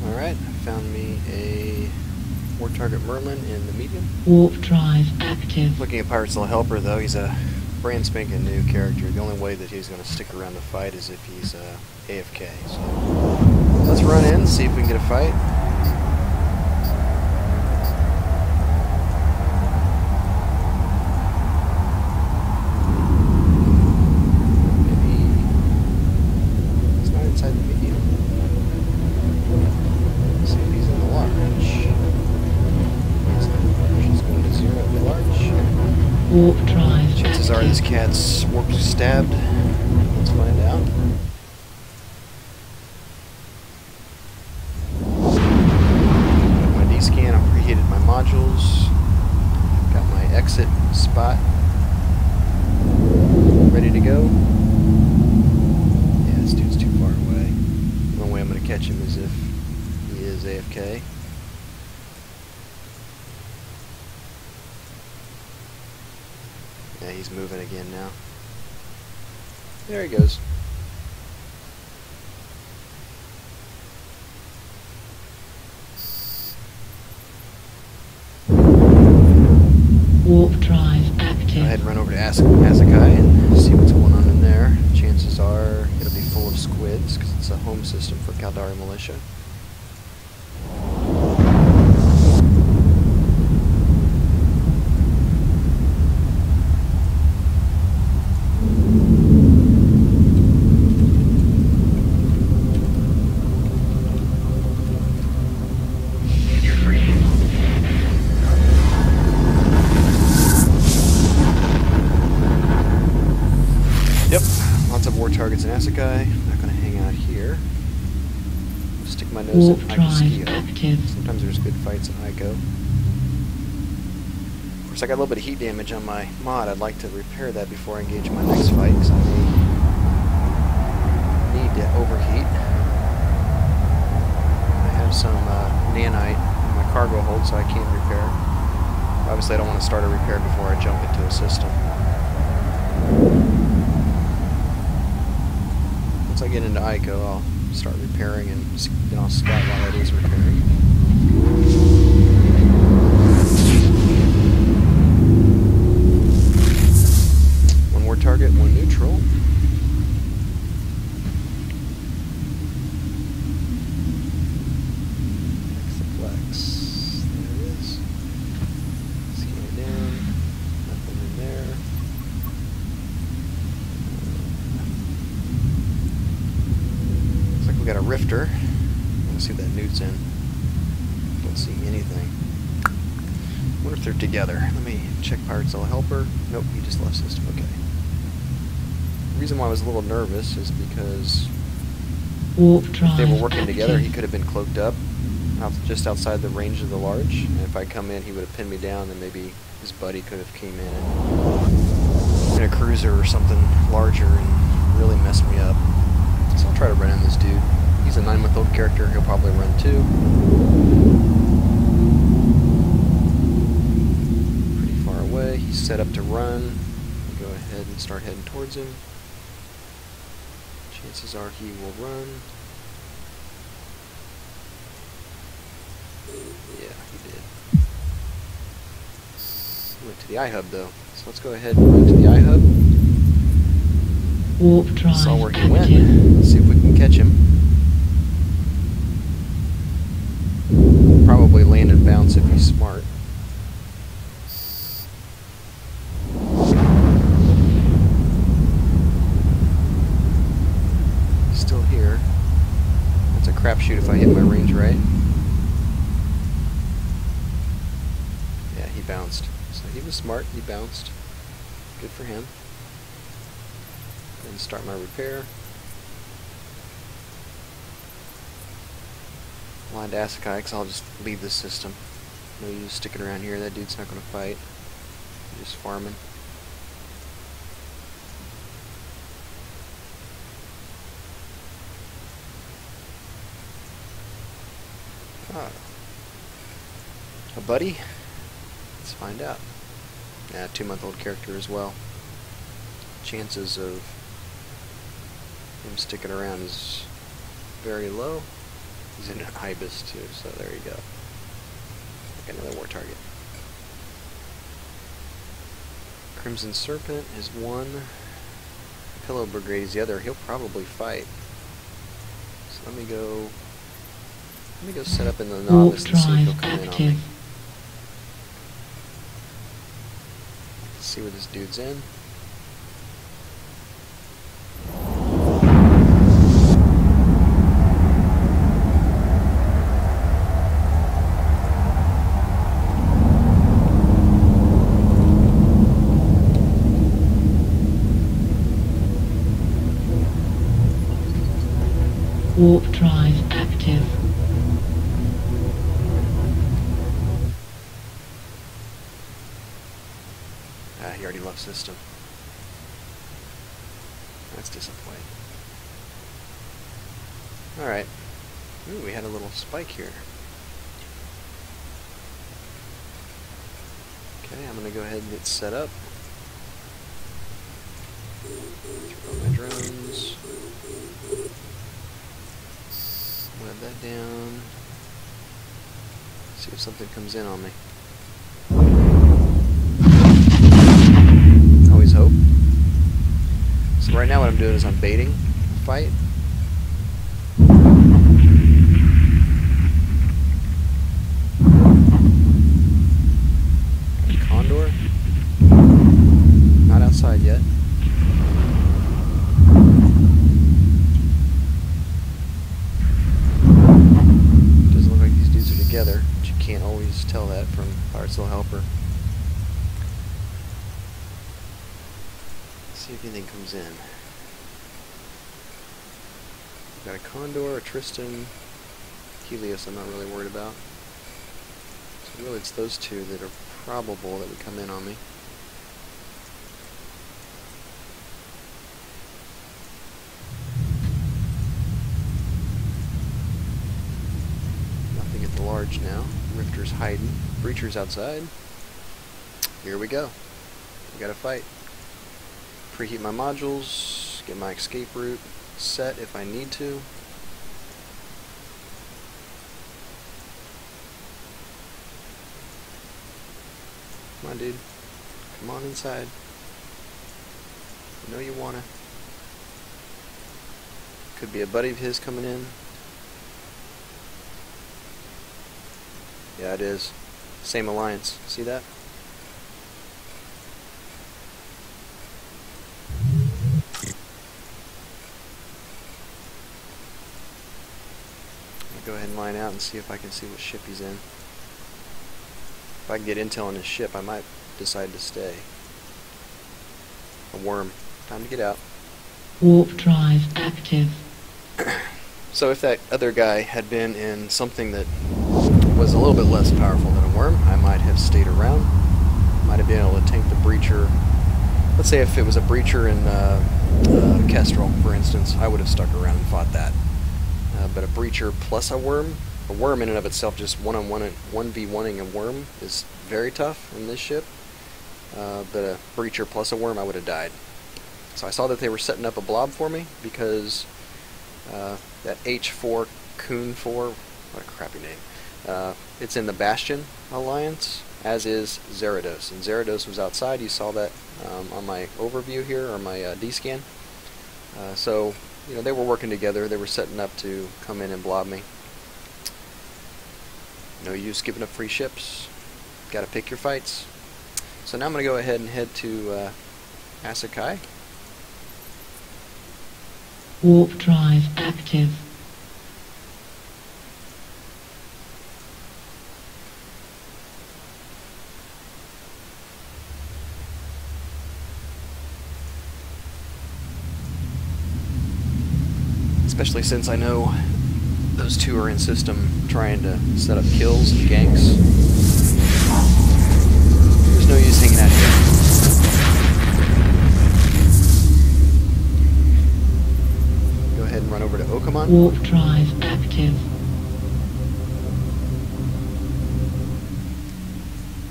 Alright, I found me a war target Merlin in the medium. Warp drive active. Looking at Pirate's Little Helper, though, he's a brand spanking new character. The only way that he's going to stick around to fight is if he's AFK. So let's run in, see if we can get a fight. Warp drive. Chances are this cat's warp stabbed. Let's find out. Got my D-scan, I've preheated my modules. Got my exit spot ready to go. Yeah, this dude's too far away. The only way I'm going to catch him is if he is AFK. Yeah, he's moving again now. There he goes. Warp drive active. Go ahead and run over to Asakai and see what's going on in there. Chances are it'll be full of squids because it's a home system for Caldari Militia. Yep, lots of war targets in Asakai. I'm not going to hang out here. Stick my nose Warp in drive Iko. active. Sometimes there's good fights in Iko. Of course, I got a little bit of heat damage on my mod. I'd like to repair that before I engage my next fight, because I may need to overheat. I have some nanite in my cargo hold, so I can repair. Obviously, I don't want to start a repair before I jump into a system. Once I get into Iko, I'll start repairing and then I'll scout while it is repairing. One more target, one neutral. Exaflex. There it is. Scan it down. Nothing in there. We got a rifter. Let's see what that nude's in. Don't see anything. Wonder if they're together. Let me check Pirate's Little Helper. Nope, he just left system. Okay. The reason why I was a little nervous is because if they were working together, he could have been cloaked up just outside the range of the large. And if I come in, he would have pinned me down, and maybe his buddy could have came in a cruiser or something larger and really messed me up. So I'll try to run in this dude. He's a 9-month-old character, he'll probably run too. Pretty far away, he's set up to run. We'll go ahead and start heading towards him. Chances are he will run. Yeah, he did. He went to the iHub though, so let's go ahead and run to the iHub. Warp drive Saw where he active. went. Let's see if we can catch him. Probably land and bounce if he's smart. He's still here. That's a crapshoot if I hit my range right. Yeah, he bounced. So he was smart, he bounced. Good for him. And start my repair. Line to Asakai, because I'll just leave this system. No use sticking around here, that dude's not going to fight. He's just farming. Ah. A buddy? Let's find out. Yeah, 2-month-old character as well. Chances of him sticking around is very low. He's in an ibis too, so there you go. Like another war target. Crimson Serpent is one. Pillow Brigade is the other. He'll probably fight. So let me go set up in the novice and see if he'll come in on me. Let's see where this dude's in. Warp drive active. Ah, he already left system. That's disappointing. Alright. Ooh, we had a little spike here. Okay, I'm gonna go ahead and get set up. Throw my drones. Web that down. See if something comes in on me. Always hope. So right now what I'm doing is I'm baiting the fight. Condor. Not outside yet. Together, but you can't always tell that from Parcel Helper. Let's see if anything comes in. We've got a Condor, a Tristan, Helios I'm not really worried about. So really it's those two that are probable that would come in on me. Large now. Rifter's hiding. Breacher's outside. Here we go. We gotta fight. Preheat my modules. Get my escape route set if I need to. Come on, dude. Come on inside. I know you wanna. Could be a buddy of his coming in. Yeah, it is. Same alliance. See that? I'll go ahead and line out and see if I can see what ship he's in. If I can get intel on his ship, I might decide to stay. A worm. Time to get out. Warp drive active. So if that other guy had been in something that was a little bit less powerful than a worm, I might have stayed around. Might have been able to tank the breacher. Let's say if it was a breacher in Kestrel, for instance, I would have stuck around and fought that. But a breacher plus a worm in and of itself, just one-on-one, 1v1ing a worm is very tough in this ship. But a breacher plus a worm, I would have died. So I saw that they were setting up a blob for me because that H4 Coon 4, what a crappy name. It's in the Bastion Alliance, as is Zerados. And Zerados was outside. You saw that on my overview here, or my D-scan. So, you know, they were working together. They were setting up to come in and blob me. No use giving up free ships. Got to pick your fights. So now I'm going to go ahead and head to Asakai. Warp drive active. Especially since I know those two are in system trying to set up kills and ganks. There's no use hanging out here. Go ahead and run over to Okamon. Warp drive active.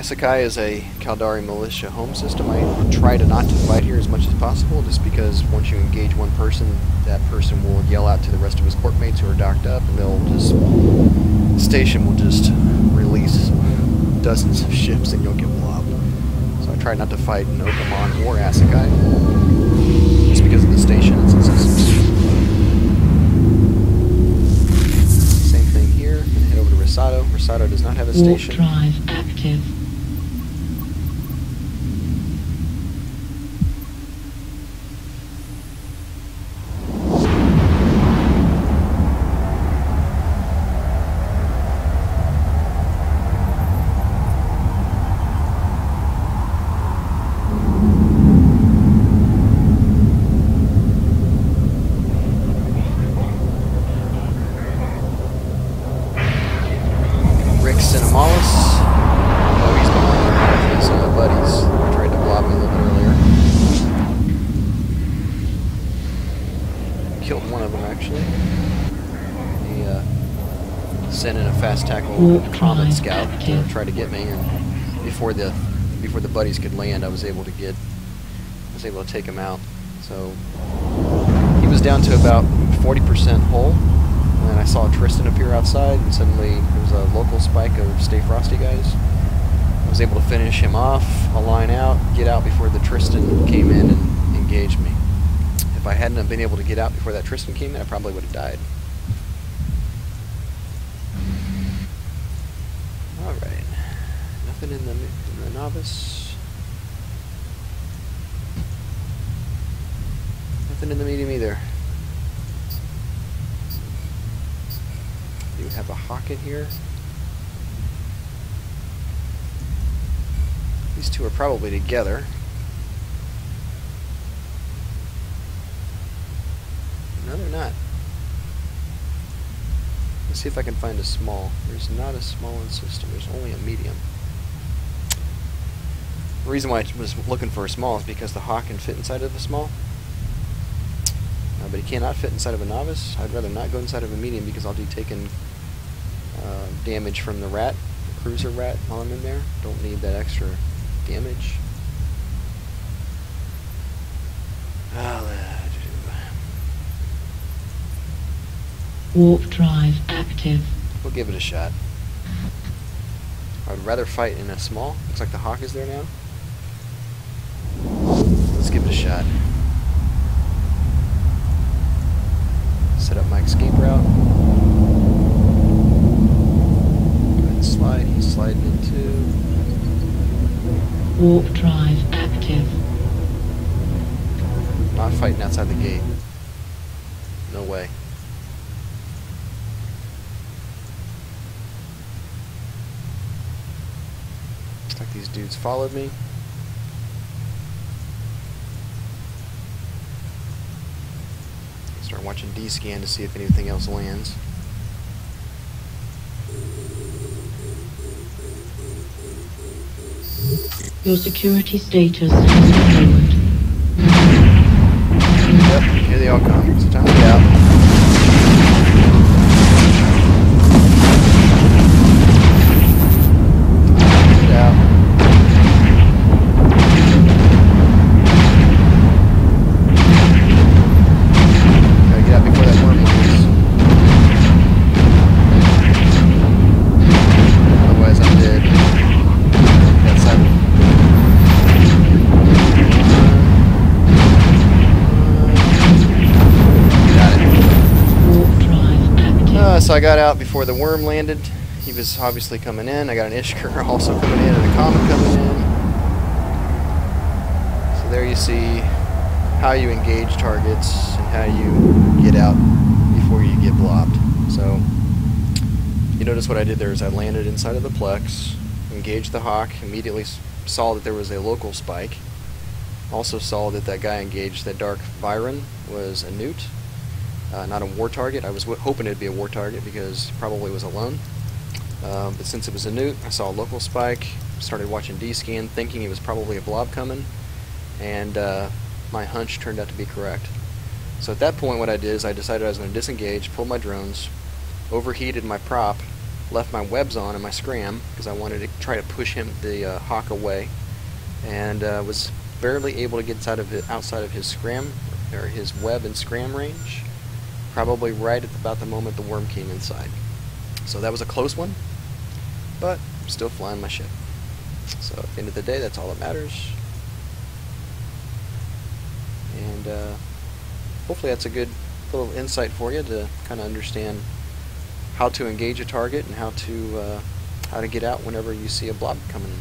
Asakai is a Caldari militia home system. I try to not to fight here as much as possible, just because once you engage one person, that person will yell out to the rest of his corpmates who are docked up, and the station will just release dozens of ships and you'll get blobbed. So I try not to fight in Okamon or Asakai, just because of the station and its systems. Same thing here. I'm going to head over to Risato. Risato does not have a Warp station. drive active. Sent in a fast tackle common scout to try to get me, and before the buddies could land, I was able to take him out. So he was down to about 40% hull, and I saw Tristan appear outside, and suddenly there was a local spike of Stay Frosty guys. I was able to finish him off, align out, get out before the Tristan came in and engaged me. If I hadn't have been able to get out before that Tristan came in, I probably would have died. Alright, nothing in the novice. Nothing in the medium either. Do we have a hawk in here? These two are probably together. No, they're not. Let's see if I can find a small. There's not a small in system. There's only a medium. The reason why I was looking for a small is because the hawk can fit inside of a small. But he cannot fit inside of a novice. I'd rather not go inside of a medium because I'll be taking damage from the rat, the cruiser rat, while I'm in there. Don't need that extra damage. Warp drive active. We'll give it a shot. I would rather fight in a small. Looks like the hawk is there now. Let's give it a shot. Set up my escape route. Go ahead and slide. He's sliding into. Warp drive active. Not fighting outside the gate. No way. Looks like these dudes followed me. Start watching D-scan to see if anything else lands. Your security status has improved. Yep, here they all come. It's time to get out. Get out. Gotta get out before that worm lands. Otherwise I'm dead. Outside. So I got out before the worm landed. He was obviously coming in. I got an Ishkur also coming in and a comet coming in. So there you see how you engage targets and how you get out before you get blobbed. So you notice what I did there is I landed inside of the Plex, engaged the hawk, immediately saw that there was a local spike. Also saw that that guy engaged that dark Viren was a newt. Not a war target. I was hoping it'd be a war target because probably was alone. But since it was a newt, I saw a local spike, started watching D-scan, thinking it was probably a blob coming, and my hunch turned out to be correct. So at that point what I did is I decided I was going to disengage, pull my drones, overheated my prop, left my webs on in my scram because I wanted to try to push the hawk away, and was barely able to get outside of his scram, or his web and scram range, probably right at about the moment the worm came inside. So that was a close one, but I'm still flying my ship. So at the end of the day, that's all that matters. And hopefully that's a good little insight for you to kind of understand how to engage a target and how to get out whenever you see a blob coming